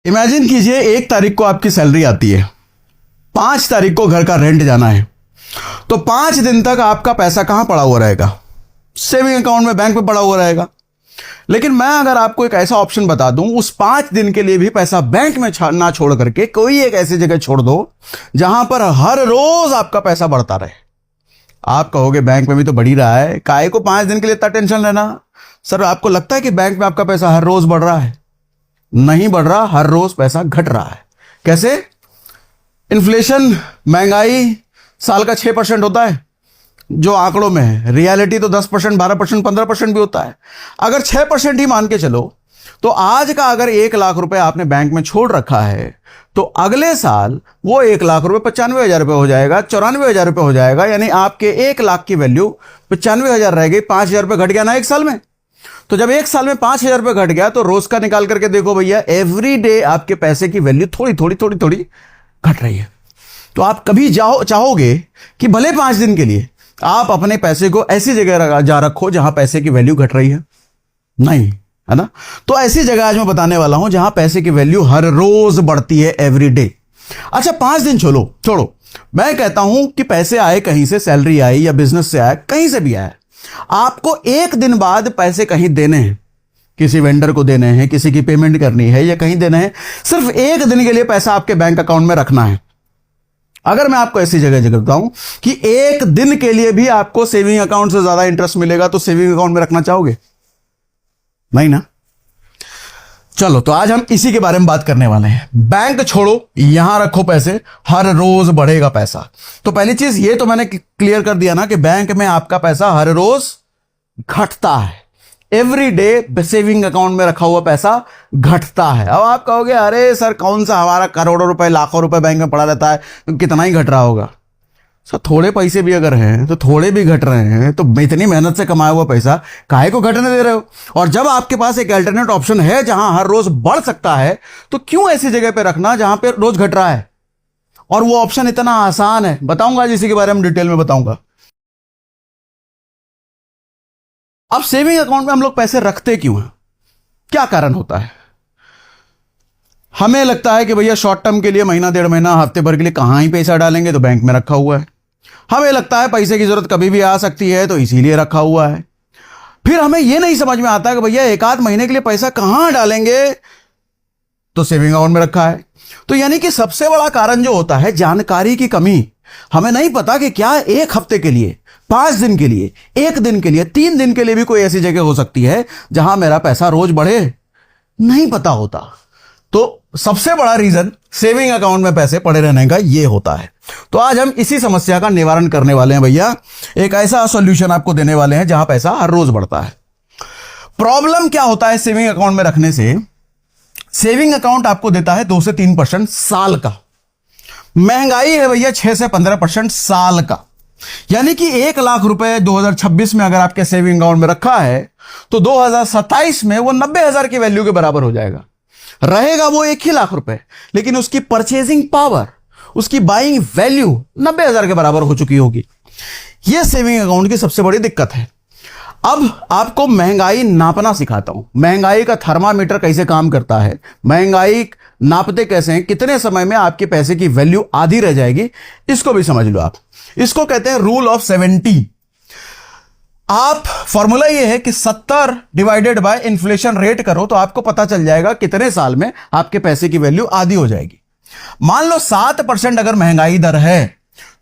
Imagine कीजिए 1 तारीख को आपकी सैलरी आती है, 5 तारीख को घर का रेंट जाना है, तो 5 दिन तक आपका पैसा कहां पड़ा हुआ रहेगा? सेविंग अकाउंट में, बैंक में पड़ा हुआ रहेगा। लेकिन मैं अगर आपको एक ऐसा ऑप्शन बता दूं, उस 5 दिन के लिए भी पैसा बैंक में ना छोड़ करके कोई एक ऐसी जगह छोड़ दो जहां पर हर रोज आपका पैसा बढ़ता रहे। आप कहोगे बैंक में भी तो बढ़ ही रहा है, काहे को 5 दिन के लिए इतना टेंशन लेना? सर, आपको लगता है कि बैंक में आपका पैसा हर रोज बढ़ रहा है? नहीं बढ़ रहा, हर रोज पैसा घट रहा है। कैसे? इन्फ्लेशन, महंगाई साल का 6% होता है जो आंकड़ों में है, रियलिटी तो 10%, 12%, 15% भी होता है। अगर 6% ही मान के चलो, तो आज का अगर 1 लाख रुपए आपने बैंक में छोड़ रखा है, तो अगले साल वो 1 लाख रुपए 95,000 रुपए हो जाएगा, 94,000 रुपए हो जाएगा। यानी आपके 1 लाख की वैल्यू 95,000 रह गई, 5,000 रुपए घट गया ना 1 साल में। तो जब 1 साल में 5,000 रुपए घट गया, तो रोज का निकाल करके देखो भैया, एवरी डे आपके पैसे की वैल्यू थोड़ी थोड़ी थोड़ी थोड़ी घट रही है। तो आप कभी चाहोगे कि भले 5 दिन के लिए आप अपने पैसे को ऐसी जगह जा रखो जहां पैसे की वैल्यू घट रही है? नहीं, है ना? तो ऐसी जगह आज मैं बताने वाला हूं जहां पैसे की वैल्यू हर रोज बढ़ती है, एवरी डे। अच्छा, 5 दिन छोड़ो, मैं कहता हूं कि पैसे आए कहीं से, सैलरी आई या बिजनेस से आए, कहीं से भी आए, आपको 1 दिन बाद पैसे कहीं देने हैं, किसी वेंडर को देने हैं, किसी की पेमेंट करनी है या कहीं देना है, सिर्फ 1 दिन के लिए पैसा आपके बैंक अकाउंट में रखना है। अगर मैं आपको ऐसी जगह बताऊं कि 1 दिन के लिए भी आपको सेविंग अकाउंट से ज्यादा इंटरेस्ट मिलेगा, तो सेविंग अकाउंट में रखना चाहोगे? नहीं ना? चलो, तो आज हम इसी के बारे में बात करने वाले हैं। बैंक छोड़ो, यहां रखो पैसे, हर रोज बढ़ेगा पैसा। तो पहली चीज ये तो मैंने क्लियर कर दिया ना कि बैंक में आपका पैसा हर रोज घटता है, एवरी डे सेविंग अकाउंट में रखा हुआ पैसा घटता है। अब आप कहोगे, अरे सर, कौन सा हमारा करोड़ों रुपए, लाखों रुपए बैंक में पड़ा रहता है, तो कितना ही घट रहा होगा? सर, थोड़े पैसे भी अगर हैं तो थोड़े भी घट रहे हैं, तो इतनी मेहनत से कमाया हुआ पैसा काहे को घटने दे रहे हो? और जब आपके पास एक अल्टरनेट ऑप्शन है जहां हर रोज बढ़ सकता है, तो क्यों ऐसी जगह पे रखना जहां पे रोज घट रहा है? और वो ऑप्शन इतना आसान है, बताऊंगा आज इसी के बारे में डिटेल में बताऊंगा। अब सेविंग अकाउंट में हम लोग पैसे रखते क्यों हैं? क्या कारण होता है? हमें लगता है कि भैया शॉर्ट टर्म के लिए, महीना 1.5 महीना, हफ्ते भर के लिए कहां ही पैसा डालेंगे, तो बैंक में रखा हुआ है। हमें लगता है पैसे की जरूरत कभी भी आ सकती है, तो इसीलिए रखा हुआ है। फिर हमें यह नहीं समझ में आता कि भैया 1 आध महीने के लिए पैसा कहां डालेंगे, तो सेविंग अकाउंट में रखा है। तो यानी कि सबसे बड़ा कारण जो होता है, जानकारी की कमी। हमें नहीं पता कि क्या 1 हफ्ते के लिए, 5 दिन के लिए, 1 दिन के लिए, 3 दिन के लिए भी कोई ऐसी जगह हो सकती है जहां मेरा पैसा रोज बढ़े, नहीं पता होता। तो सबसे बड़ा रीजन सेविंग अकाउंट में पैसे पड़े रहने का ये होता है। तो आज हम इसी समस्या का निवारण करने वाले हैं भैया, एक ऐसा सॉल्यूशन आपको देने वाले हैं जहां पैसा हर रोज बढ़ता है। प्रॉब्लम क्या होता है सेविंग अकाउंट में रखने से? सेविंग अकाउंट आपको देता है 2 से 3% साल का। महंगाई है भैया 6 से 15% साल का। यानी कि 1 लाख रुपए 2026 में अगर आपके सेविंग अकाउंट में रखा है, तो 2027 में वो 90,000 की वैल्यू के बराबर हो जाएगा। रहेगा वो 1 ही लाख रुपए, लेकिन उसकी परचेजिंग पावर, उसकी बाइंग वैल्यू 90,000 के बराबर हो चुकी होगी। यह सेविंग अकाउंट की सबसे बड़ी दिक्कत है। अब आपको महंगाई नापना सिखाता हूं। महंगाई का थर्मामीटर कैसे काम करता है, महंगाई नापते कैसे हैं, कितने समय में आपके पैसे की वैल्यू आधी रह जाएगी, इसको भी समझ लो आप। इसको कहते हैं रूल ऑफ 70। आप फॉर्मूला ये है कि 70 डिवाइडेड बाय इन्फ्लेशन रेट करो, तो आपको पता चल जाएगा कितने साल में आपके पैसे की वैल्यू आधी हो जाएगी। मान लो 7% अगर महंगाई दर है,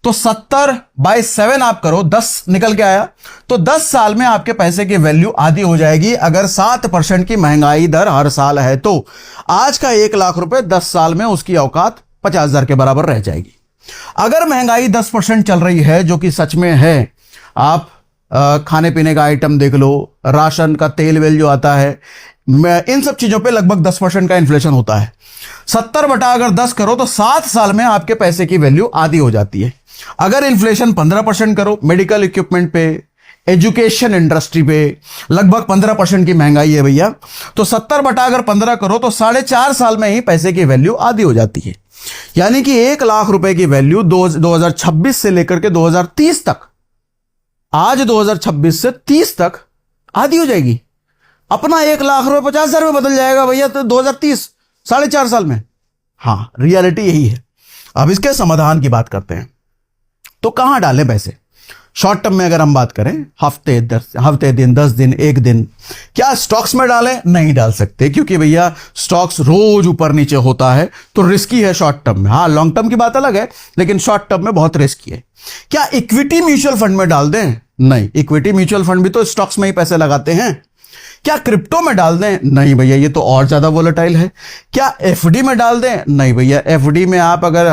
तो 70/7 आप करो, 10 निकल के आया, तो 10 साल में आपके पैसे की वैल्यू आधी हो जाएगी। अगर 7% की महंगाई दर हर साल है, तो आज का 1 लाख रुपए 10 साल में उसकी औकात 50,000 के बराबर रह जाएगी। अगर महंगाई 10% चल रही है, जो कि सच में है, आप खाने पीने का आइटम देख लो, राशन का तेल वेल जो आता है, इन सब चीजों पे लगभग 10% का इन्फ्लेशन होता है। 70 बटा अगर 10 करो, तो 7 साल में आपके पैसे की वैल्यू आधी हो जाती है। अगर इन्फ्लेशन 15% करो, मेडिकल इक्विपमेंट पे, एजुकेशन इंडस्ट्री पे लगभग 15% की महंगाई है भैया, तो 70 बटा अगर 15 करो, तो 4.5 साल में ही पैसे की वैल्यू आधी हो जाती है। यानी कि 1 लाख रुपए की वैल्यू 2026 से लेकर के 2030 तक, आज 2026 से 30 तक आधी हो जाएगी। अपना 1 लाख रुपए 50,000 में बदल जाएगा भैया, तो 2030 4.5 साल में। हाँ, रियलिटी यही है। अब इसके समाधान की बात करते हैं। तो कहां डालें पैसे? शॉर्ट टर्म में अगर हम बात करें, हफ्ते दिन, 10 दिन, 1 दिन, क्या स्टॉक्स में डालें? नहीं डाल सकते, क्योंकि भैया स्टॉक्स रोज ऊपर नीचे होता है, तो रिस्की है शॉर्ट टर्म में। हाँ, लॉन्ग टर्म की बात अलग है, लेकिन शॉर्ट टर्म में बहुत रिस्की है। क्या इक्विटी म्यूचुअल फंड में डाल दें? नहीं, इक्विटी म्यूचुअल फंड भी तो स्टॉक्स में ही पैसे लगाते हैं। क्या क्रिप्टो में डाल दें? नहीं भैया, ये तो और ज्यादा वोलेटाइल है। क्या एफडी में डाल दें? नहीं भैया, एफडी में आप अगर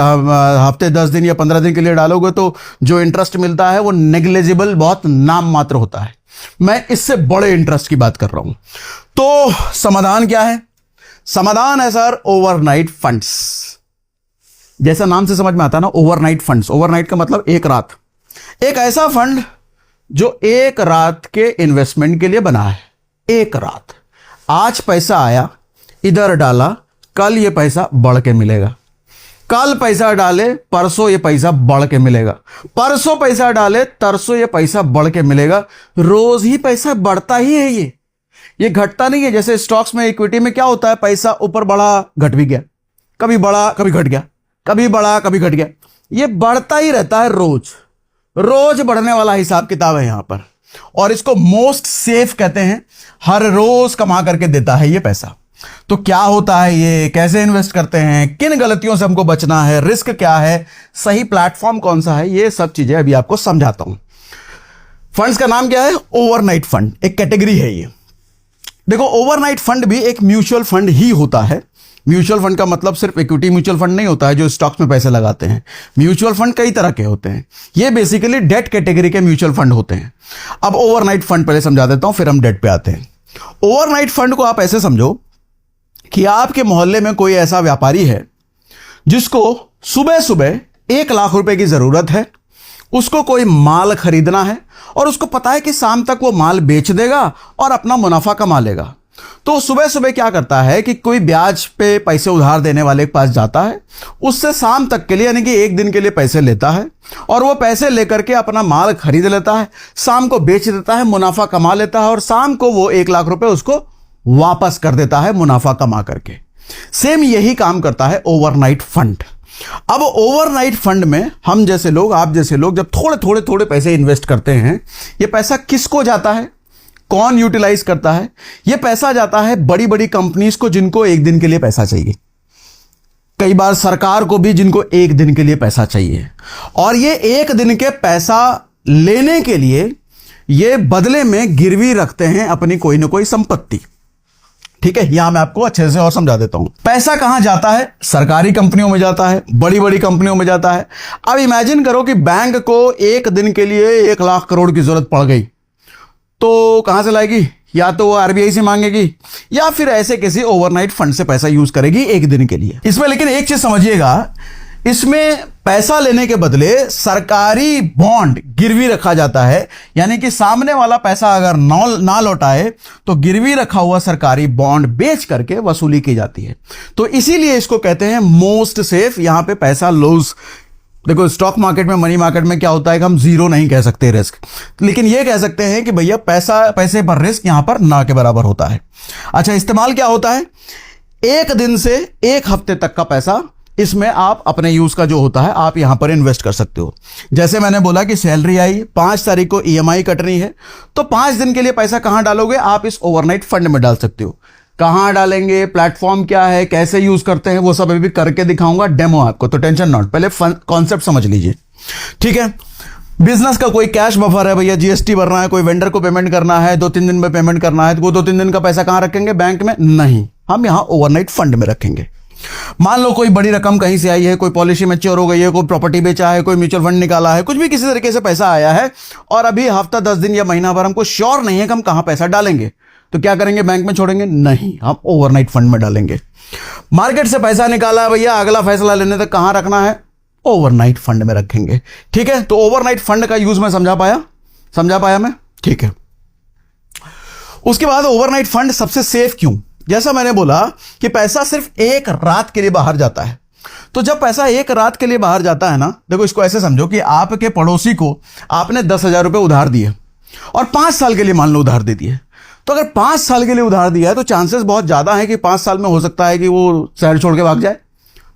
हफ्ते 10 दिन या 15 दिन के लिए डालोगे तो जो इंटरेस्ट मिलता है वो नेग्लिजिबल, बहुत नाम मात्र होता है। मैं इससे बड़े इंटरेस्ट की बात कर रहा हूं। तो समाधान क्या है? समाधान है सर, ओवरनाइट फंड्स। जैसा नाम से समझ में आता है ना, ओवरनाइट फंड्स। ओवरनाइट का मतलब एक रात। एक ऐसा फंड जो एक रात के इन्वेस्टमेंट के लिए बना है। एक रात, आज पैसा आया, इधर डाला, कल ये पैसा बढ़ के मिलेगा। कल पैसा डाले, परसों ये पैसा बढ़ के मिलेगा। परसों पैसा डाले, तरसों ये पैसा बढ़ के मिलेगा। रोज ही पैसा बढ़ता ही है। ये घटता नहीं है। जैसे स्टॉक्स में, इक्विटी में क्या होता है, पैसा ऊपर बढ़ा, घट भी गया, कभी बढ़ा कभी घट गया, कभी बढ़ा कभी घट गया। ये बढ़ता ही रहता है, रोज बढ़ने वाला हिसाब किताब है यहां पर। और इसको मोस्ट सेफ कहते हैं। हर रोज कमा करके देता है ये पैसा। तो क्या होता है ये, कैसे इन्वेस्ट करते हैं, किन गलतियों से हमको बचना है, रिस्क क्या है, सही प्लेटफॉर्म कौन सा है, ये सब चीजें अभी आपको समझाता हूं। फंड्स का नाम क्या है? Overnight fund. एक कैटेगरी है ये। देखो, ओवरनाइट फंड भी एक म्यूचुअल फंड ही होता है। म्यूचुअल फंड का मतलब सिर्फ इक्विटी म्यूचुअल फंड नहीं होता है जो स्टॉक्स में पैसे लगाते हैं। म्यूचुअल फंड कई तरह के होते हैं। ये बेसिकली डेट कैटेगरी के म्यूचुअल फंड होते हैं। अब ओवरनाइट फंड पहले समझा देता हूं, फिर हम डेट पे आते हैं। ओवरनाइट फंड को आप ऐसे समझो कि आपके मोहल्ले में कोई ऐसा व्यापारी है जिसको सुबह सुबह 1 लाख रुपए की जरूरत है। उसको कोई माल खरीदना है और उसको पता है कि शाम तक वो माल बेच देगा और अपना मुनाफा कमा लेगा। तो सुबह सुबह क्या करता है कि कोई ब्याज पे पैसे उधार देने वाले के पास जाता है, उससे शाम तक के लिए, यानी कि 1 दिन के लिए पैसे लेता है और वो पैसे लेकर के अपना माल खरीद लेता है, शाम को बेच देता है, मुनाफा कमा लेता है और शाम को वो 1 लाख रुपए उसको वापस कर देता है मुनाफा कमा करके। सेम यही काम करता है ओवरनाइट फंड। अब ओवरनाइट फंड में हम जैसे लोग, आप जैसे लोग जब थोड़े पैसे इन्वेस्ट करते हैं, ये पैसा किसको जाता है, कौन यूटिलाइज करता है? ये पैसा जाता है बड़ी बड़ी कंपनीज को, जिनको 1 दिन के लिए पैसा चाहिए। कई बार सरकार को भी, जिनको 1 दिन के लिए पैसा चाहिए। और ये 1 दिन के पैसा लेने के लिए ये बदले में गिरवी रखते हैं अपनी कोई ना कोई संपत्ति। ठीक है, यहां मैं आपको अच्छे से और समझा देता हूं। पैसा कहां जाता है? सरकारी कंपनियों में जाता है, बड़ी बड़ी कंपनियों में जाता है। अब इमेजिन करो कि बैंक को 1 दिन के लिए 1 लाख करोड़ की जरूरत पड़ गई, तो कहां से लाएगी? या तो वो आरबीआई से मांगेगी या फिर ऐसे किसी ओवरनाइट फंड से पैसा यूज करेगी 1 दिन के लिए। इसमें लेकिन एक चीज समझिएगा, इसमें पैसा लेने के बदले सरकारी बॉन्ड गिरवी रखा जाता है। यानी कि सामने वाला पैसा अगर ना लौटाए तो गिरवी रखा हुआ सरकारी बॉन्ड बेच करके वसूली की जाती है। तो इसीलिए इसको कहते हैं मोस्ट सेफ। यहां पे पैसा लूज, देखो स्टॉक मार्केट में, मनी मार्केट में क्या होता है कि हम जीरो नहीं कह सकते रिस्क, लेकिन ये कह सकते हैं कि भैया पैसे पर रिस्क यहां पर ना के बराबर होता है। अच्छा, इस्तेमाल क्या होता है? 1 दिन से 1 हफ्ते तक का पैसा इसमें आप अपने यूज का जो होता है आप यहां पर इन्वेस्ट कर सकते हो। जैसे मैंने बोला कि सैलरी आई, 5 तारीख को ईएमआई कटनी है, तो 5 दिन के लिए पैसा कहां डालोगे? आप इस ओवरनाइट फंड में डाल सकते हो। कहां डालेंगे, प्लेटफॉर्म क्या है, कैसे यूज करते हैं, वो सब अभी करके दिखाऊंगा डेमो आपको, तो टेंशन नॉट, पहले कॉन्सेप्ट समझ लीजिए। ठीक है, बिजनेस का कोई कैश बफर है, भैया जीएसटी भरना है, कोई वेंडर को पेमेंट करना है, 2-3 दिन में पेमेंट करना है, तो वो 2-3 दिन का पैसा कहां रखेंगे? बैंक में नहीं, हम यहां ओवरनाइट फंड में रखेंगे। मान लो कोई बड़ी रकम कहीं से आई है, कोई पॉलिसी मैच्योर हो गई है, कोई प्रॉपर्टी बेचा है, कोई म्यूचुअल फंड निकाला है, कुछ भी किसी तरीके से पैसा आया है और अभी हफ्ता 10 दिन या महीना भर हमको श्योर नहीं है कि हम कहां पैसा डालेंगे, तो क्या करेंगे? बैंक में छोड़ेंगे? नहीं, हम ओवरनाइट फंड में डालेंगे। मार्केट से पैसा निकाला है भैया, अगला फैसला लेने तक कहां रखना है? ओवरनाइट फंड में रखेंगे। ठीक है, तो ओवरनाइट फंड का यूज मैं समझा पाया मैं? ठीक है। उसके बाद ओवरनाइट फंड सबसे सेफ क्यों? जैसा मैंने बोला कि पैसा सिर्फ 1 रात के लिए बाहर जाता है। तो जब पैसा 1 रात के लिए बाहर जाता है ना, देखो इसको ऐसे समझो कि आपके पड़ोसी को आपने 10,000 रुपए उधार दिए और 5 साल के लिए मान लो उधार दे दिए, तो अगर 5 साल के लिए उधार दिया है तो चांसेस बहुत ज्यादा है कि 5 साल में हो सकता है कि वो शहर छोड़ के भाग जाए,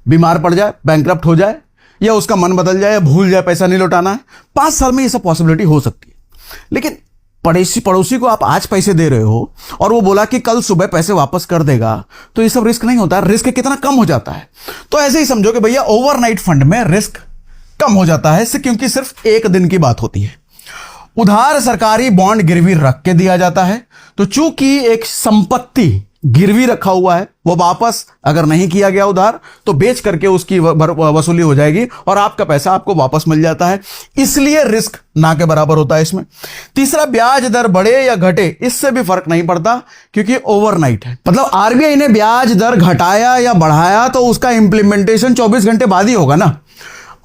बीमार पड़ जाए, बैंकरप्ट हो जाए, या उसका मन बदल जाए, या भूल जाए पैसा नहीं लौटाना है। 5 साल में ये सब पॉसिबिलिटी हो सकती है। लेकिन पड़ोसी को आप आज पैसे दे रहे हो और वो बोला कि कल सुबह पैसे वापस कर देगा, तो ये सब रिस्क नहीं होता। रिस्क कितना कम हो जाता है। तो ऐसे ही समझो कि भैया ओवरनाइट फंड में रिस्क कम हो जाता है, क्योंकि सिर्फ एक दिन की बात होती है। उधार सरकारी बॉन्ड गिरवी रख के दिया जाता है, तो चूंकि एक संपत्ति गिरवी रखा हुआ है, वो वापस अगर नहीं किया गया उधार तो बेच करके उसकी वसूली हो जाएगी और आपका पैसा आपको वापस मिल जाता है, इसलिए रिस्क ना के बराबर होता है इसमें। तीसरा, ब्याज दर बढ़े या घटे इससे भी फर्क नहीं पड़ता, क्योंकि ओवरनाइट है। मतलब आरबीआई ने ब्याज दर घटाया या बढ़ाया तो उसका इंप्लीमेंटेशन 24 घंटे बाद ही होगा ना,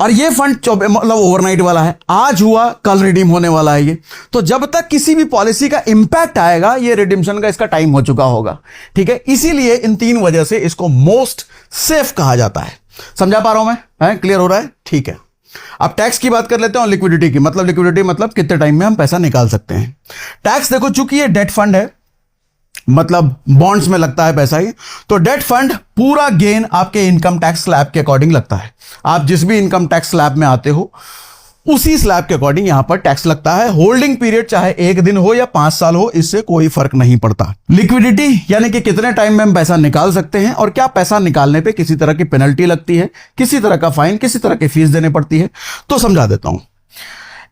और ये फंड मतलब ओवरनाइट वाला है, आज हुआ कल रिडीम होने वाला है ये। तो जब तक किसी भी पॉलिसी का इंपैक्ट आएगा ये रिडीम्शन का इसका टाइम हो चुका होगा। ठीक है, इसीलिए इन 3 वजह से इसको मोस्ट सेफ कहा जाता है। समझा पा रहा हूं मैं? क्लियर हो रहा है? ठीक है। अब टैक्स की बात कर लेते हैं और लिक्विडिटी की। मतलब लिक्विडिटी मतलब कितने टाइम में हम पैसा निकाल सकते हैं। टैक्स देखो, चूंकि ये डेट फंड है, मतलब बॉन्ड्स में लगता है पैसा ही, तो डेट फंड पूरा गेन आपके इनकम टैक्स स्लैब के अकॉर्डिंग लगता है। आप जिस भी इनकम टैक्स स्लैब में आते हो उसी स्लैब के अकॉर्डिंग यहां पर टैक्स लगता है। होल्डिंग पीरियड चाहे 1 दिन हो या 5 साल हो, इससे कोई फर्क नहीं पड़ता। लिक्विडिटी यानी कि कितने टाइम में हम पैसा निकाल सकते हैं, और क्या पैसा निकालने पे किसी तरह की पेनल्टी लगती है, किसी तरह का फाइन, किसी तरह की फीस देनी पड़ती है, तो समझा देता हूं।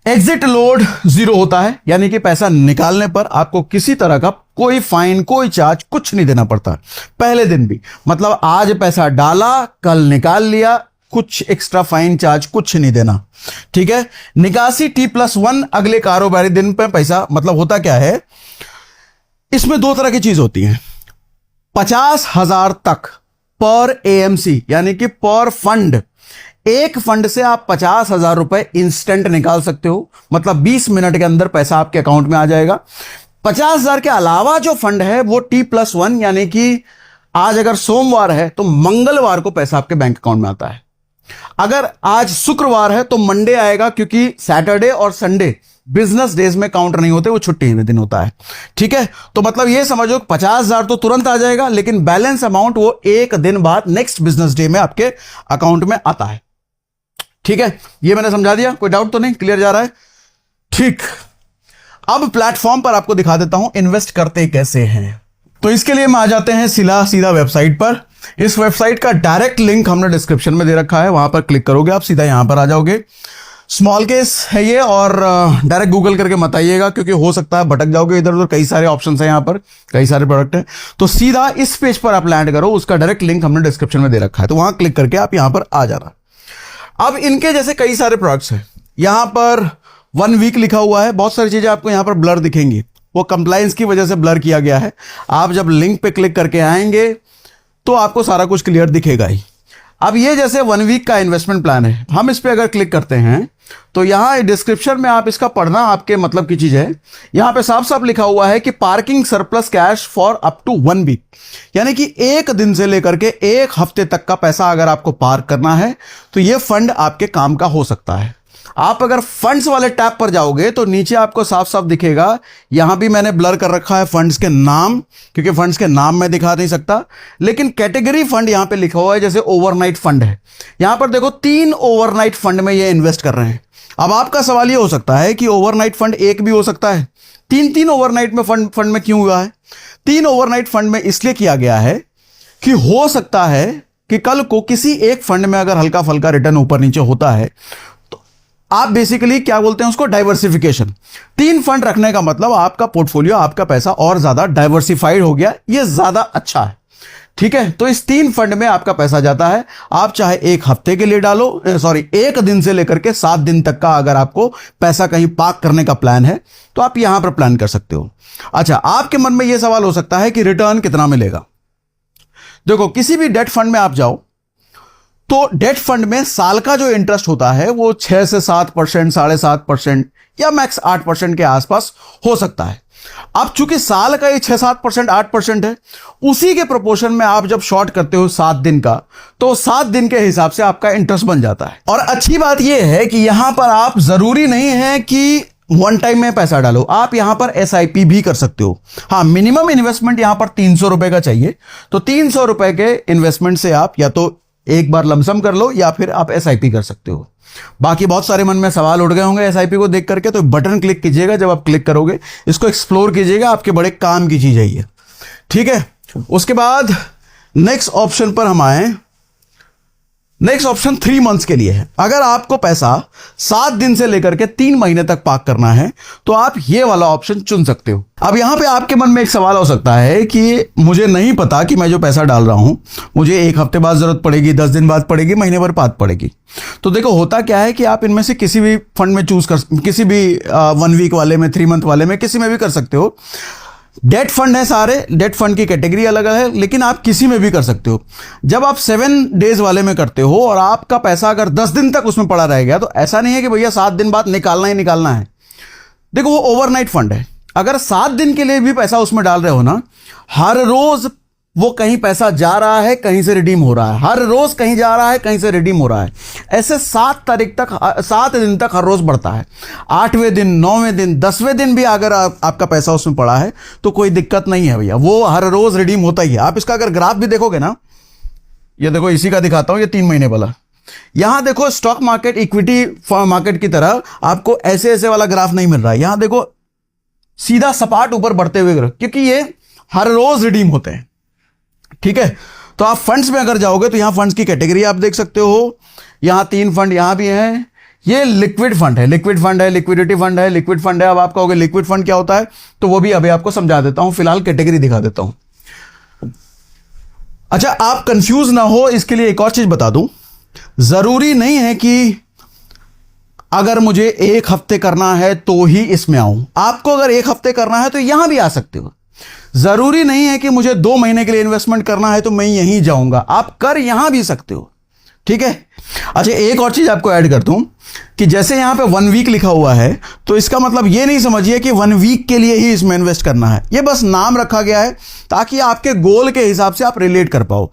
एग्जिट लोड 0 होता है, यानी कि पैसा निकालने पर आपको किसी तरह का कोई फाइन, कोई चार्ज, कुछ नहीं देना पड़ता पहले दिन भी। मतलब आज पैसा डाला, कल निकाल लिया, कुछ एक्स्ट्रा फाइन चार्ज कुछ नहीं देना। ठीक है। निकासी T+1 अगले कारोबारी दिन पे पैसा, मतलब होता क्या है, इसमें 2 तरह की चीज होती है। 50,000 तक पर AMC यानी कि पर फंड, एक फंड से आप 50,000 रुपए इंस्टेंट निकाल सकते हो, मतलब 20 मिनट के अंदर पैसा आपके अकाउंट में आ जाएगा। 50,000 के अलावा जो फंड है वो T+1 यानी कि आज अगर सोमवार है तो मंगलवार को पैसा आपके बैंक अकाउंट में आता है। अगर आज शुक्रवार है तो मंडे आएगा, क्योंकि सैटरडे और संडे बिजनेस डेज में काउंट नहीं होते, वो छुट्टी में दिन होता है। ठीक है, तो मतलब ये समझो 50,000 तो तुरंत आ जाएगा, लेकिन बैलेंस अमाउंट वो 1 दिन बाद नेक्स्ट बिजनेस डे में आपके अकाउंट में आता है। ठीक है, ये मैंने समझा दिया, कोई डाउट तो नहीं? क्लियर जा रहा है? ठीक। अब प्लेटफॉर्म पर आपको दिखा देता हूं इन्वेस्ट करते कैसे हैं। तो इसके लिए हम आ जाते हैं सीधा वेबसाइट पर। इस वेबसाइट का डायरेक्ट लिंक हमने डिस्क्रिप्शन में दे रखा है, वहां पर क्लिक करोगे आप सीधा यहां पर आ जाओगे। स्मॉल केस है ये, और डायरेक्ट गूगल करके मत आइएगा, क्योंकि हो सकता है भटक जाओगे इधर उधर, कई सारे ऑप्शंस हैं यहाँ पर, कई सारे प्रोडक्ट हैं। तो सीधा इस पेज पर आप लैंड करो, उसका डायरेक्ट लिंक हमने डिस्क्रिप्शन में दे रखा है, तो वहां क्लिक करके आप यहां पर आ जाना। अब इनके जैसे कई सारे प्रोडक्ट्स हैं, यहां पर 1 वीक लिखा हुआ है, बहुत सारी चीजें आपको यहां पर ब्लर दिखेंगी, वो कंप्लायंस की वजह से ब्लर किया गया है। आप जब लिंक पे क्लिक करके आएंगे तो आपको सारा कुछ क्लियर दिखेगा ही। अब ये जैसे 1 वीक का इन्वेस्टमेंट प्लान है, हम इस पे अगर क्लिक करते हैं तो यहां डिस्क्रिप्शन में आप इसका पढ़ना आपके मतलब की चीज है। यहां पे साफ साफ लिखा हुआ है कि parking surplus cash for up to 1 week, यानी कि 1 दिन से लेकर के 1 हफ्ते तक का पैसा अगर आपको पार्क करना है तो ये फंड आपके काम का हो सकता है। आप अगर फंड्स वाले टैब पर जाओगे तो नीचे आपको साफ साफ दिखेगा, यहां भी मैंने ब्लर कर रखा है फंड्स के नाम, क्योंकि फंड्स के नाम मैं दिखा नहीं सकता, लेकिन कैटेगरी फंड यहां पे लिखा हुआ है, जैसे ओवरनाइट फंड है। यहां पर देखो 3 ओवरनाइट फंड में ये इन्वेस्ट कर रहे हैं। अब आपका सवाल ये हो सकता है कि ओवरनाइट फंड एक भी हो सकता है, 3 ओवरनाइट में फंड में क्यों हुआ है? 3 ओवरनाइट फंड में इसलिए किया गया है कि हो सकता है कि कल को किसी एक फंड में अगर हल्का फल्का रिटर्न ऊपर नीचे होता है, आप बेसिकली क्या बोलते हैं उसको, डाइवर्सिफिकेशन। 3 फंड रखने का मतलब आपका पोर्टफोलियो, आपका पैसा और ज्यादा डाइवर्सिफाइड हो गया, ये ज्यादा अच्छा है। ठीक है, तो इस 3 फंड में आपका पैसा जाता है। आप चाहे 1 हफ्ते के लिए डालो, 1 दिन से लेकर के 7 दिन तक का अगर आपको पैसा कहीं पार्क करने का प्लान है तो आप यहां पर प्लान कर सकते हो। अच्छा, आपके मन में यह सवाल हो सकता है कि रिटर्न कितना मिलेगा। देखो, किसी भी डेट फंड में आप जाओ तो डेट फंड में साल का जो इंटरेस्ट होता है वो 6 से 7%, 7.5% या मैक्स 8% के आसपास हो सकता है। अब चूंकि साल का ये 6-7%, 8% है, उसी के प्रोपोर्शन में आप जब शॉर्ट करते हो 7 दिन का, तो 7 दिन के हिसाब से आपका इंटरेस्ट बन जाता है। और अच्छी बात यह है कि यहां पर आप जरूरी नहीं है कि वन टाइम में पैसा डालो। आप यहां पर एसआईपी भी कर सकते हो। हाँ, मिनिमम इन्वेस्टमेंट यहां पर 300 रुपए का चाहिए। तो 300 रुपए के इन्वेस्टमेंट से आप या तो एक बार लमसम कर लो या फिर आप एसआईपी कर सकते हो। बाकी बहुत सारे मन में सवाल उठ गए होंगे एसआईपी को देख करके, तो बटन क्लिक कीजिएगा। जब आप क्लिक करोगे इसको एक्सप्लोर कीजिएगा, आपके बड़े काम की चीज है ये। ठीक है, उसके बाद नेक्स्ट ऑप्शन पर हम आए। नेक्स्ट ऑप्शन 3 मंथ्स के लिए है। अगर आपको पैसा 7 दिन से लेकर के 3 महीने तक पार्क करना है तो आप ये वाला ऑप्शन चुन सकते हो। अब यहां पे आपके मन में एक सवाल हो सकता है कि मुझे नहीं पता कि मैं जो पैसा डाल रहा हूं मुझे 1 हफ्ते बाद जरूरत पड़ेगी, 10 दिन बाद पड़ेगी, महीने भर बाद पड़ेगी। तो देखो, होता क्या है कि आप इनमें से किसी भी फंड में चूज कर, किसी भी 1 वीक वाले में, 3 मंथ वाले में, किसी में भी कर सकते हो। डेट फंड है सारे, डेट फंड की कैटेगरी अलग है, लेकिन आप किसी में भी कर सकते हो। जब आप 7 डेज वाले में करते हो और आपका पैसा अगर 10 दिन तक उसमें पड़ा रहेगा, तो ऐसा नहीं है कि भैया 7 दिन बाद निकालना ही निकालना है। देखो, वो ओवरनाइट फंड है। अगर 7 दिन के लिए भी पैसा उसमें डाल रहे हो ना, हर रोज वो कहीं पैसा जा रहा है, कहीं से रिडीम हो रहा है, हर रोज कहीं जा रहा है, कहीं से रिडीम हो रहा है। ऐसे 7 तारीख तक, 7 दिन तक हर रोज बढ़ता है। 8वें दिन, 9वें दिन, 10वें दिन भी अगर आपका पैसा उसमें पड़ा है तो कोई दिक्कत नहीं है भैया, वो हर रोज रिडीम होता ही है। आप इसका अगर ग्राफ भी देखोगे ना, ये देखो, इसी का दिखाता हूं, ये 3 महीने वाला। यहां देखो, स्टॉक मार्केट, इक्विटी मार्केट की तरह आपको ऐसे ऐसे वाला ग्राफ नहीं मिल रहा है। यहां देखो, सीधा सपाट ऊपर बढ़ते हुए ग्राफ, क्योंकि ये हर रोज रिडीम होते हैं। ठीक है, तो आप फंड्स में अगर जाओगे तो यहां फंड्स की कैटेगरी आप देख सकते हो। यहां 3 फंड यहां भी हैं। ये लिक्विड फंड है, लिक्विड फंड है, लिक्विडिटी फंड है, लिक्विड फंड है। अब आप कहोगे लिक्विड फंड क्या होता है, तो वो भी अभी आपको समझा देता हूं। फिलहाल कैटेगरी दिखा देता हूं। अच्छा, आप कंफ्यूज ना हो इसके लिए एक और चीज बता दूं। जरूरी नहीं है कि अगर मुझे 1 हफ्ते करना है तो ही इसमें आऊं। आपको अगर 1 हफ्ते करना है तो यहां भी आ सकते हो। जरूरी नहीं है कि मुझे 2 महीने के लिए इन्वेस्टमेंट करना है तो मैं यहीं जाऊंगा, आप कर यहां भी सकते हो। ठीक है। अच्छा, एक और चीज आपको ऐड कर दूं कि जैसे यहां पे 1 वीक लिखा हुआ है, तो इसका मतलब ये नहीं समझिए कि 1 वीक के लिए ही इसमें इन्वेस्ट करना है। ये बस नाम रखा गया है ताकि आपके गोल के हिसाब से आप रिलेट कर पाओ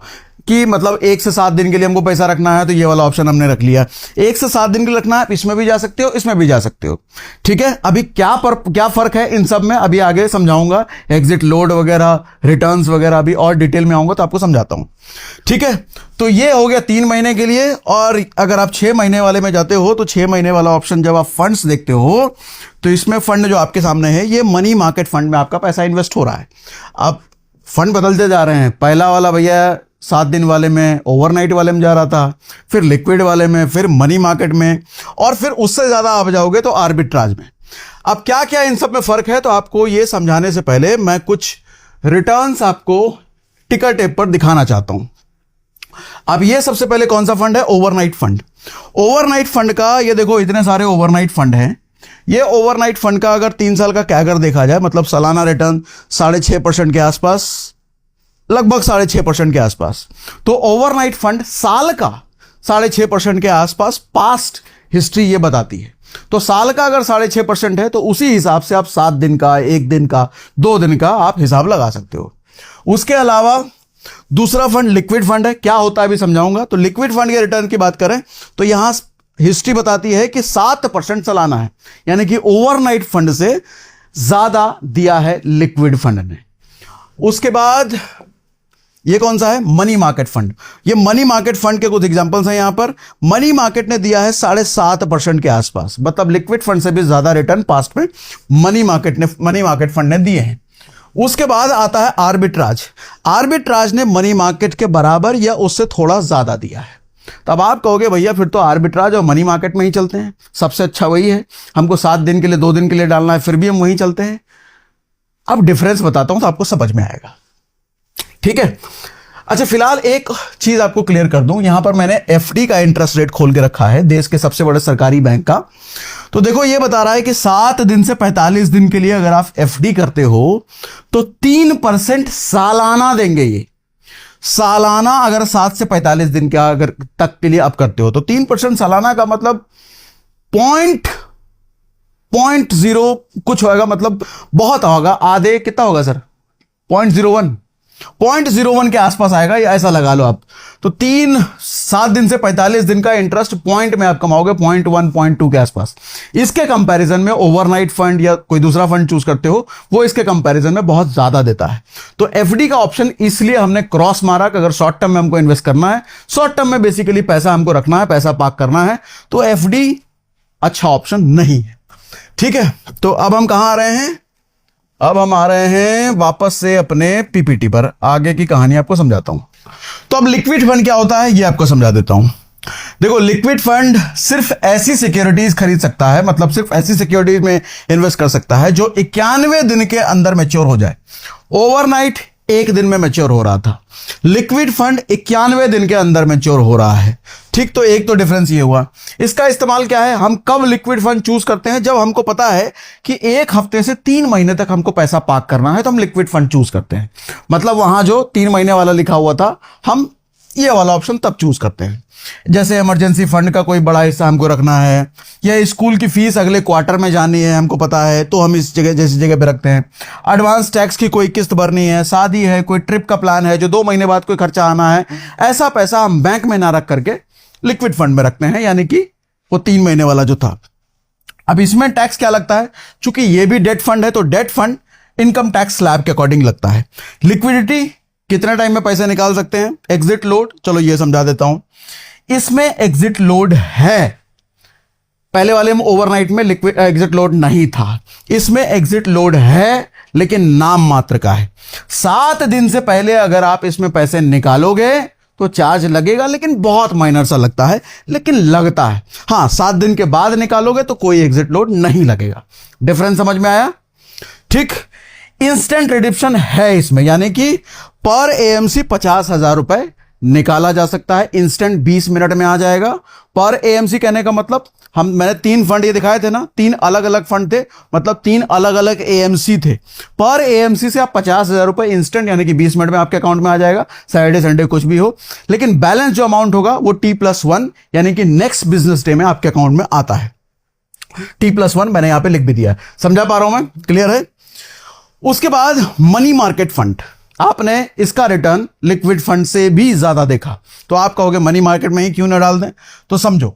कि मतलब 1 से 7 दिन के लिए हमको पैसा रखना है तो ये वाला ऑप्शन हमने रख लिया। 1 से 7 दिन के लिए रखना है, इसमें भी जा सकते हो, इसमें भी जा सकते हो। ठीक है, अभी क्या फर्क है इन सब में अभी आगे समझाऊंगा। एग्जिट लोड वगैरह, रिटर्न्स वगैरह अभी और डिटेल में आऊंगा तो आपको समझाता हूं। ठीक है, तो ये हो गया 3 महीने के लिए। और अगर आप 6 महीने वाले में जाते हो तो 6 महीने वाला ऑप्शन जब आप फंड्स देखते हो तो इसमें फंड जो आपके सामने है, ये मनी मार्केट फंड में आपका पैसा इन्वेस्ट हो रहा है। अब फंड बदलते जा रहे हैं। पहला वाला भैया 7 दिन वाले में, ओवरनाइट वाले में जा रहा था, फिर लिक्विड वाले में, फिर मनी मार्केट में, और फिर उससे ज्यादा आप जाओगे तो आर्बिट्राज में। अब क्या क्या इन सब में फर्क है, तो आपको ये समझाने से पहले मैं कुछ रिटर्न्स आपको टिकर टेप पर दिखाना चाहता हूं। अब ये सबसे पहले कौन सा फंड है, ओवरनाइट फंड। ओवरनाइट फंड का ये देखो, इतने सारे ओवरनाइट फंड हैं। ये ओवरनाइट फंड का अगर 3 साल का कैगर देखा जाए, मतलब सालाना रिटर्न 6.5% के आसपास, लगभग 6.5% के आसपास। तो ओवरनाइट फंड साल का 6.5% के आसपास पास्ट हिस्ट्री ये बताती है। तो साल का अगर 6.5% है तो उसी हिसाब से आप 7 दिन का, 1 दिन का, 2 दिन का आप हिसाब लगा सकते हो। उसके अलावा दूसरा फंड लिक्विड फंड है। क्या होता है अभी समझाऊंगा। तो लिक्विड फंड के रिटर्न की बात करें तो यहां हिस्ट्री बताती है कि 7% सालाना है, यानी कि ओवरनाइट फंड से ज्यादा दिया है लिक्विड फंड ने। उसके बाद ये कौन सा है, मनी मार्केट फंड। ये मनी मार्केट फंड के कुछ एग्जांपल्स हैं यहां पर। मनी मार्केट ने दिया है 7.5% के आसपास, मतलब लिक्विड फंड से भी ज्यादा रिटर्न पास्ट में मनी मार्केट फंड ने दिए हैं। उसके बाद आता है आर्बिट्राज। आर्बिट्राज ने मनी मार्केट के बराबर या उससे थोड़ा ज्यादा दिया है। तब आप कहोगे भैया फिर तो आर्बिट्राज और मनी मार्केट में ही चलते हैं, सबसे अच्छा वही है, हमको 7 दिन के लिए, 2 दिन के लिए डालना है, फिर भी हम वहीं चलते हैं। अब डिफरेंस बताता हूं तो आपको समझ में आएगा। ठीक है। अच्छा, फिलहाल एक चीज आपको क्लियर कर दूं, यहां पर मैंने एफडी का इंटरेस्ट रेट खोल के रखा है, देश के सबसे बड़े सरकारी बैंक का। तो देखो, ये बता रहा है कि 7 दिन से 45 दिन के लिए अगर आप एफडी करते हो तो 3% सालाना देंगे। ये सालाना अगर 7 से 45 दिन के अगर तक के लिए आप करते हो तो 3% सालाना का मतलब 0.0 कुछ होगा, मतलब बहुत होगा। आधे कितना होगा सर, 0.01। 0.01 के आसपास आएगा, या ऐसा लगा लो आप। तो 7 दिन से 45 दिन का इंटरेस्ट पॉइंट में आप कमाओगे 0.1 0.2 के आसपास। इसके कंपैरिजन में ओवरनाइट फंड या कोई दूसरा फंड चूज करते हो, वो इसके कंपैरिजन में बहुत ज्यादा देता है। तो एफडी का ऑप्शन इसलिए हमने क्रॉस मारा कि अगर शॉर्ट टर्म में हमको इन्वेस्ट करना है, शॉर्ट टर्म में बेसिकली पैसा हमको रखना है, पैसा पार्क करना है, तो एफडी अच्छा ऑप्शन नहीं है। ठीक है, तो अब हम कहां आ रहे हैं? अब हम आ रहे हैं वापस से अपने पीपीटी पर, आगे की कहानी आपको समझाता हूं। तो अब लिक्विड फंड क्या होता है ये आपको समझा देता हूं। देखो, लिक्विड फंड सिर्फ ऐसी सिक्योरिटीज खरीद सकता है, मतलब सिर्फ ऐसी सिक्योरिटीज में इन्वेस्ट कर सकता है जो 91 दिन के अंदर मैच्योर हो जाए। ओवरनाइट 1 दिन में मैच्योर हो रहा था, लिक्विड फंड 91 दिन के अंदर मैच्योर हो रहा है। ठीक, तो एक तो डिफरेंस ये हुआ। इसका इस्तेमाल क्या है? हम कब लिक्विड फंड चूज करते हैं? जब हमको पता है कि 1 हफ्ते से 3 महीने तक हमको पैसा पार्क करना है, तो हम लिक्विड फंड चूज करते हैं। मतलब वहां जो 3 महीने वाला लिखा हुआ था, हम ये वाला ऑप्शन तब चूज करते हैं। जैसे इमरजेंसी फंड का कोई बड़ा हिस्सा हमको रखना है, या स्कूल की फीस अगले क्वार्टर में जानी है, हमको पता है, तो हम इस जगह जैसी जगह पे रखते हैं। एडवांस टैक्स की कोई किस्त भरनी है, शादी है, कोई ट्रिप का प्लान है जो 2 महीने बाद कोई खर्चा आना है, ऐसा पैसा हम बैंक में ना रख करके लिक्विड फंड में रखते हैं, यानी कि वो 3 महीने वाला जो था। अब इसमें टैक्स क्या लगता है? चूंकि ये भी डेट फंड है, तो debt fund income tax slab के अकॉर्डिंग लगता है। लिक्विडिटी, कितने टाइम में पैसे निकाल सकते हैं। एग्जिट लोड, चलो ये समझा देता हूं। इसमें एग्जिट लोड है, पहले वाले में ओवरनाइट में लिक्विड एग्जिट लोड नहीं था, इसमें एग्जिट लोड है, लेकिन नाम मात्र का है। 7 दिन से पहले अगर आप इसमें पैसे निकालोगे तो चार्ज लगेगा, लेकिन बहुत माइनर सा लगता है, लेकिन लगता है। हां, 7 दिन के बाद निकालोगे तो कोई एग्जिट लोड नहीं लगेगा। डिफरेंस समझ में आया? ठीक, इंस्टेंट रिडिप्शन है इसमें, यानी कि पर एएमसी 50,000 रुपए निकाला जा सकता है। इंस्टेंट 20 मिनट में आ जाएगा। पर एएमसी कहने का मतलब, मैंने 3 फंड ये दिखाए थे ना, 3 अलग अलग फंड थे, मतलब 3 अलग अलग एएमसी थे। पर एएमसी से आप 50,000 रुपए इंस्टेंट, यानी कि 20 मिनट में आपके अकाउंट में आ जाएगा, सैटरडे संडे कुछ भी हो। लेकिन बैलेंस जो अमाउंट होगा वो T+1, यानी कि नेक्स्ट बिजनेस डे में आपके अकाउंट में आता है। T+1 मैंने यहां पर लिख भी दिया, समझा पा रहा हूं मैं? क्लियर है? उसके बाद मनी मार्केट फंड, आपने इसका रिटर्न लिक्विड फंड से भी ज्यादा देखा, तो आप कहोगे मनी मार्केट में ही क्यों ना डाल दें। तो समझो,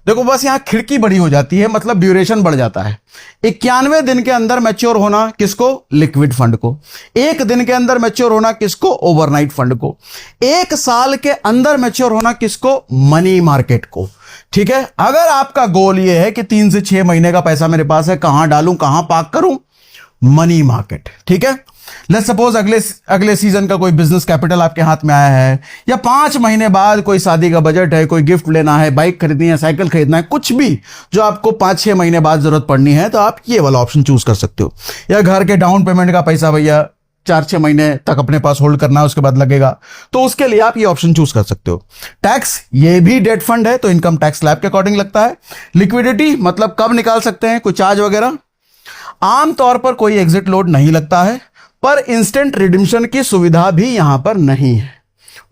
देखो बस यहां खिड़की बड़ी हो जाती है, मतलब ड्यूरेशन बढ़ जाता है। 91 दिन के अंदर मैच्योर होना किसको? लिक्विड फंड को। 1 दिन के अंदर मैच्योर होना किसको? ओवरनाइट फंड को। 1 साल के अंदर मैच्योर होना किसको? मनी मार्केट को। ठीक है, अगर आपका गोल यह है कि 3 से 6 महीने का पैसा मेरे पास है, कहां डालूं, कहां पार्क करूं? Money market. ठीक है, लेट्स सपोज अगले सीजन का कोई बिजनेस कैपिटल आपके हाथ में आया है, या 5 महीने बाद कोई शादी का बजट है, कोई गिफ्ट लेना है, बाइक खरीदनी है, साइकिल खरीदना है, कुछ भी जो आपको 5-6 महीने बाद जरूरत पड़नी है, तो आप ये वाला ऑप्शन चूज कर सकते हो। या घर के डाउन पेमेंट का पैसा भैया 4-6 महीने तक अपने पास होल्ड करना है, उसके बाद लगेगा, तो उसके लिए आप ये ऑप्शन चूज कर सकते हो। टैक्स, ये भी डेट फंड है, तो इनकम टैक्स स्लैब के अकॉर्डिंग लगता है। लिक्विडिटी, मतलब कब निकाल सकते हैं, कोई चार्ज वगैरह। आमतौर पर कोई एग्जिट लोड नहीं लगता है, पर इंस्टेंट रिडिम्पशन की सुविधा भी यहां पर नहीं है।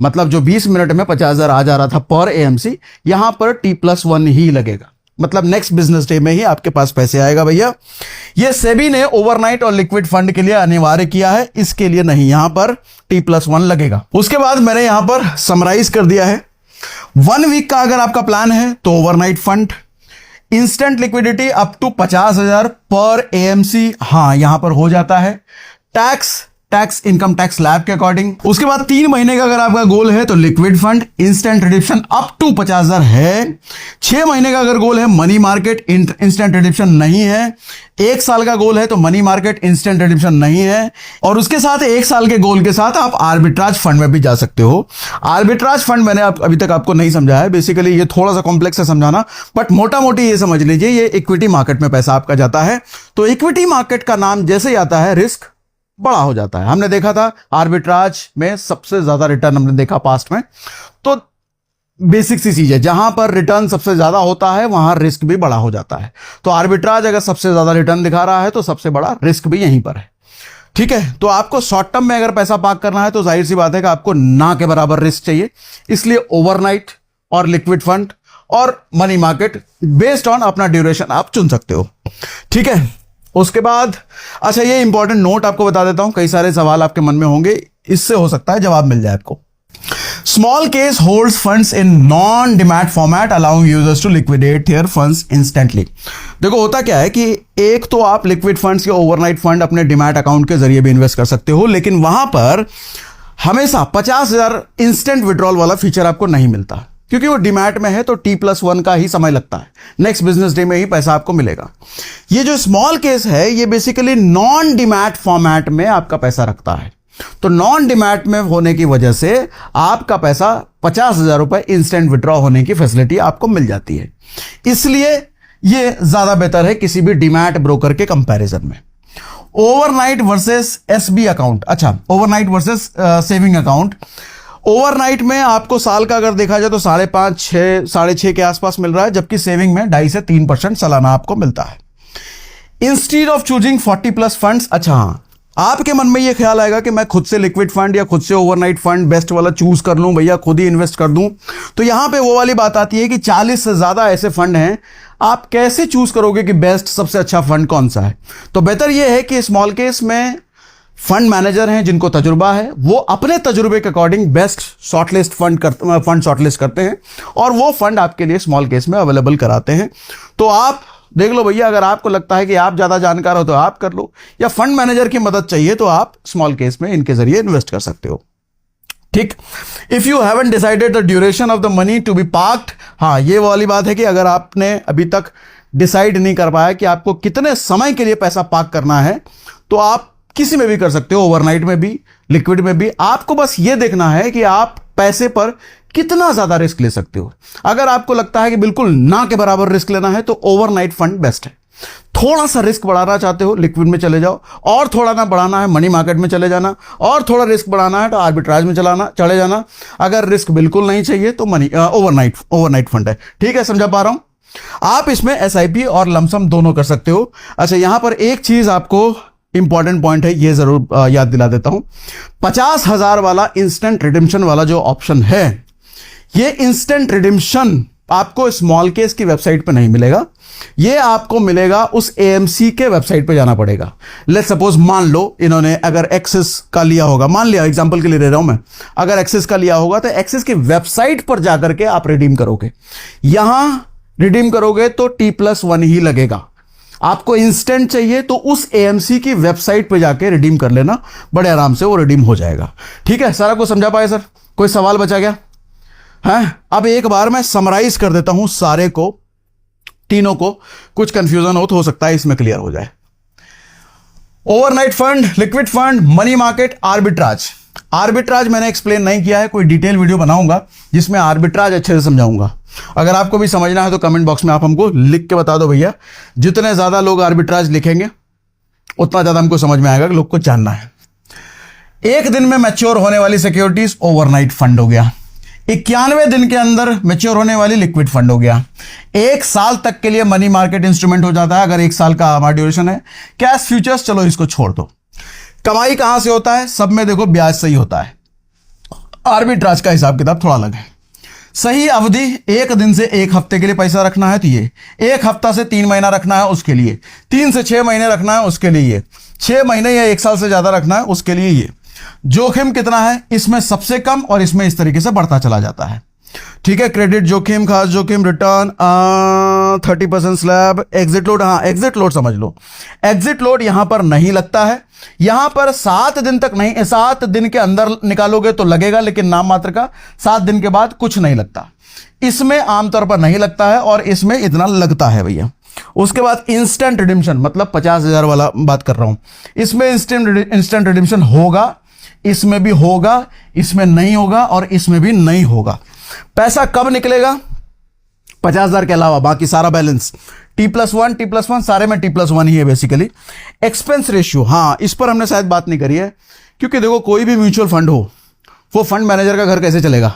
मतलब जो 20 मिनट में 50,000 आ जा रहा था पर एएमसी, यहां पर T+1 ही लगेगा, मतलब नेक्स्ट बिजनेस डे में ही आपके पास पैसे आएगा भैया। ये सेबी ने ओवरनाइट और लिक्विड फंड के लिए अनिवार्य किया है, इसके लिए नहीं, यहां पर T+1 लगेगा। उसके बाद मैंने यहां पर समराइज कर दिया है। 1 वीक का अगर आपका प्लान है तो overnight fund, instant liquidity up to 50,000 पर एएमसी, हां यहां पर हो जाता है। टैक्स इनकम टैक्स स्लैब के अकॉर्डिंग। उसके बाद 3 महीने का अगर आपका गोल है तो liquid fund, instant redemption up to 50,000 है। 6 महीने का अगर गोल है मनी मार्केट, इंस्टेंट रिडिप्शन नहीं है। 1 साल का गोल है तो मनी मार्केट, इंस्टेंट रिडिप्शन नहीं है। और उसके साथ 1 साल के गोल के साथ आप आर्बिट्राज फंड में भी जा सकते हो। आर्बिट्राज फंड मैंने अभी तक आपको नहीं समझाया है, बेसिकली ये थोड़ा सा कॉम्प्लेक्स है समझाना, बट मोटा मोटी ये समझ लीजिए, ये इक्विटी मार्केट में पैसा आपका जाता है। तो इक्विटी मार्केट का नाम जैसे ही आता है, रिस्क बड़ा हो जाता है। हमने देखा था आर्बिट्राज में सबसे ज्यादा रिटर्न हमने देखा पास्ट में, तो बेसिक सी चीज है, जहां पर रिटर्न सबसे ज्यादा होता है वहां रिस्क भी बड़ा हो जाता है। तो आर्बिट्राज अगर सबसे ज्यादा रिटर्न दिखा रहा है तो सबसे बड़ा रिस्क भी यहीं पर है। ठीक है, तो आपको शॉर्ट टर्म में अगर पैसा पार्क करना है तो जाहिर सी बात है कि आपको ना के बराबर रिस्क चाहिए, इसलिए ओवरनाइट और लिक्विड फंड और मनी मार्केट बेस्ड ऑन अपना ड्यूरेशन आप चुन सकते हो। ठीक है, उसके बाद अच्छा ये इंपॉर्टेंट नोट आपको बता देता हूं, कई सारे सवाल आपके मन में होंगे, इससे हो सकता है जवाब मिल जाए आपको। Smallcase holds funds in non demat format allowing users to liquidate their funds instantly. देखो होता क्या है कि एक तो आप लिक्विड फंड्स या ओवरनाइट फंड अपने डिमैट अकाउंट के जरिए भी इन्वेस्ट कर सकते हो, लेकिन वहां पर हमेशा 50,000 इंस्टेंट विड्रॉल वाला फीचर आपको नहीं मिलता, क्योंकि वो डिमैट में है तो T+1 का ही समय लगता है, नेक्स्ट बिजनेस डे में ही पैसा आपको मिलेगा। ये जो स्मॉल केस है ये बेसिकली नॉन डिमैट फॉर्मेट में आपका पैसा रखता है, तो नॉन डिमैट में होने की वजह से आपका पैसा 50,000 रुपए इंस्टेंट विड्रॉ होने की फैसिलिटी आपको मिल जाती है। इसलिए ये ज्यादा बेहतर है किसी भी डिमैट ब्रोकर के कंपैरिजन में। ओवरनाइट वर्सेस एसबी अकाउंट, अच्छा overnight versus saving account. Overnight में आपको साल का अगर देखा जाए तो 5.5 6.5 के आसपास मिल रहा है, जबकि सेविंग में 2.5 से 3% सालाना आपको मिलता है। इंस्टीड ऑफ चूजिंग 40+ फंड्स, अच्छा हाँ, आपके मन में यह ख्याल आएगा कि मैं खुद से लिक्विड फंड या खुद से ओवरनाइट फंड बेस्ट वाला चूज कर लूं भैया, खुद ही इन्वेस्ट कर दूं, तो यहां पे वो वाली बात आती है कि 40 से ज्यादा ऐसे फंड हैं, आप कैसे चूज करोगे कि बेस्ट सबसे अच्छा फंड कौन सा है? तो बेहतर यह है कि स्मॉल केस में फंड मैनेजर हैं जिनको तजुर्बा है, वो अपने तजुर्बे के according best shortlist fund shortlist करते हैं और वो फंड आपके लिए स्मॉल केस में अवेलेबल कराते हैं। तो आप देख लो भैया, अगर आपको लगता है कि आप ज्यादा जानकार हो तो आप कर लो, या फंड मैनेजर की मदद चाहिए तो आप स्मॉल केस में इनके जरिए इन्वेस्ट कर सकते हो। ठीक, if you haven't decided the duration of the money to be parked, हाँ ये वाली बात है कि अगर आपने अभी तक डिसाइड नहीं कर पाया कि आपको कितने समय के लिए पैसा पार्क करना है, तो आप किसी में भी कर सकते हो, ओवरनाइट में भी, लिक्विड में भी। आपको बस ये देखना है कि आप पैसे पर कितना ज्यादा रिस्क ले सकते हो। अगर आपको लगता है कि बिल्कुल ना के बराबर रिस्क लेना है तो ओवरनाइट फंड बेस्ट है। थोड़ा सा रिस्क बढ़ाना चाहते हो, लिक्विड में चले जाओ, और थोड़ा ना बढ़ाना है मनी मार्केट में चले जाना, और थोड़ा रिस्क बढ़ाना है तो आर्बिट्राज में चले जाना। अगर रिस्क बिल्कुल नहीं चाहिए तो ओवरनाइट फंड है। ठीक है, समझा पा रहा हूं। आप इसमें SIP और लमसम दोनों कर सकते हो। अच्छा, यहां पर एक चीज आपको इंपॉर्टेंट पॉइंट है, ये जरूर याद दिला देता हूं। 50,000 वाला इंस्टेंट रिडिम्पशन वाला जो ऑप्शन है, ये इंस्टेंट रिडिम्पशन आपको स्मॉल केस की वेबसाइट पे नहीं मिलेगा, ये आपको मिलेगा उस AMC के वेबसाइट पे जाना पड़ेगा। लेट्स सपोज, मान लो इन्होंने अगर एक्सिस का लिया होगा, मान लिया एग्जांपल के लिए दे रहा हूं मैं, अगर एक्सिस का लिया होगा तो एक्सिस की वेबसाइट पर जाकर के आप रिडीम करोगे। यहां रिडीम करोगे तो T+1 ही लगेगा। आपको इंस्टेंट चाहिए तो उस AMC की वेबसाइट पे जाके रिडीम कर लेना, बड़े आराम से वो रिडीम हो जाएगा। ठीक है, सारा कुछ समझा पाए सर? कोई सवाल बचा गया है? अब एक बार मैं समराइज कर देता हूं सारे को, तीनों को, कुछ कंफ्यूजन हो सकता है इसमें क्लियर हो जाए। Overnight fund, liquid fund, money market, arbitrage. Arbitrage मैंने एक्सप्लेन नहीं किया है, कोई डिटेल वीडियो बनाऊंगा जिसमें आर्बिट्राज अच्छे से समझाऊंगा। अगर आपको भी समझना है तो कमेंट बॉक्स में आप हमको लिख के बता दो भैया। जितने ज्यादा लोग आर्बिट्राज लिखेंगे उतना ज्यादा हमको समझ में आएगा कि लोग को जानना है। एक दिन में मैच्योर होने वाली सिक्योरिटीज ओवरनाइट फंड हो गया। 91 दिन के अंदर मैच्योर होने वाली लिक्विड फंड हो गया। 1 साल तक के लिए मनी मार्केट इंस्ट्रूमेंट हो जाता है अगर 1 साल का हमारा ड्यूरेशन है। कैश फ्यूचर्स, चलो इसको छोड़ दो। कमाई कहां से होता है? सब में देखो ब्याज से ही होता है। आर्बिट्राज का हिसाब किताब थोड़ा अलग है। सही अवधि 1 दिन से 1 हफ्ते के लिए पैसा रखना है तो ये, 1 हफ्ता से 3 महीना रखना है उसके लिए, 3 से 6 महीने रखना है उसके लिए ये, 6 महीने या 1 साल से ज्यादा रखना है उसके लिए ये। जोखिम कितना है? इसमें सबसे कम और इसमें इस तरीके से बढ़ता चला जाता है। ठीक है, क्रेडिट जोखिम, खास जोखिम, रिटर्न 30% स्लैब, एग्जिट लोड, हाँ एग्जिट लोड समझ लो। एग्जिट लोड यहां पर नहीं लगता है, यहां पर 7 दिन तक नहीं, 7 दिन के अंदर निकालोगे तो लगेगा, लेकिन नाम मात्र का, 7 दिन के बाद कुछ नहीं लगता। इसमें आमतौर पर नहीं लगता है और इसमें इतना लगता है भैया। उसके बाद इंस्टेंट रिडिम्पशन, मतलब 50,000 वाला बात कर रहा हूं, इसमें इंस्टेंट रिडिम्पशन होगा, इसमें भी होगा, इसमें नहीं होगा और इसमें भी नहीं होगा। पैसा कब निकलेगा? 50,000 के अलावा बाकी सारा बैलेंस T+1 सारे में T+1 ही है बेसिकली। एक्सपेंस रेशियो, हाँ इस पर हमने शायद बात नहीं करी है, क्योंकि देखो कोई भी म्यूचुअल फंड हो, वो फंड मैनेजर का घर कैसे चलेगा?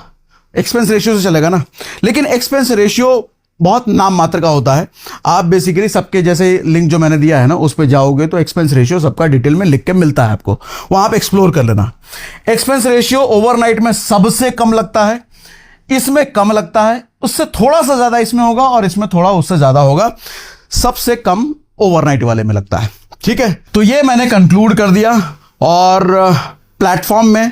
एक्सपेंस रेशियो से चलेगा ना। लेकिन एक्सपेंस रेशियो बहुत नाम मात्र का होता है। आप बेसिकली सबके, जैसे लिंक जो मैंने दिया है ना उस पर जाओगे तो एक्सपेंस रेशियो सबका डिटेल में लिख के मिलता है आपको, वहां आप एक्सप्लोर कर लेना। एक्सपेंस रेशियो ओवरनाइट में सबसे कम लगता है, इसमें कम लगता है, उससे थोड़ा सा ज्यादा इसमें होगा और इसमें थोड़ा उससे ज्यादा होगा, सबसे कम ओवरनाइट वाले में लगता है। ठीक है, तो ये मैंने कंक्लूड कर दिया। और प्लेटफॉर्म में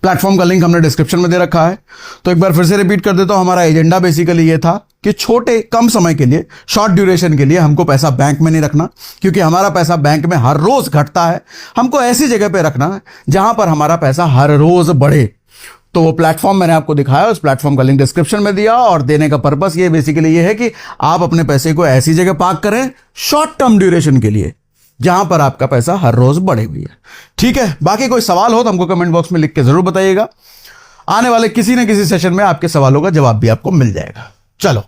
प्लेटफॉर्म का लिंक हमने डिस्क्रिप्शन में दे रखा है। तो एक बार फिर से रिपीट कर देता हूं, हमारा एजेंडा बेसिकली ये था कि छोटे कम समय के लिए, शॉर्ट ड्यूरेशन के लिए हमको पैसा बैंक में नहीं रखना, क्योंकि हमारा पैसा बैंक में हर रोज घटता है। हमको ऐसी जगह पे रखना है जहां पर हमारा पैसा हर रोज बढ़े। तो वो प्लेटफॉर्म मैंने आपको दिखाया, उस प्लेटफॉर्म का लिंक डिस्क्रिप्शन में दिया, और देने का पर्पस ये बेसिकली ये है कि आप अपने पैसे को ऐसी जगह पार्क करें शॉर्ट टर्म ड्यूरेशन के लिए जहां पर आपका पैसा हर रोज बढ़े हुई है। ठीक है, बाकी कोई सवाल हो तो हमको कमेंट बॉक्स में लिख के जरूर बताइएगा। आने वाले किसी न किसी सेशन में आपके सवालों का जवाब भी आपको मिल जाएगा। चलो।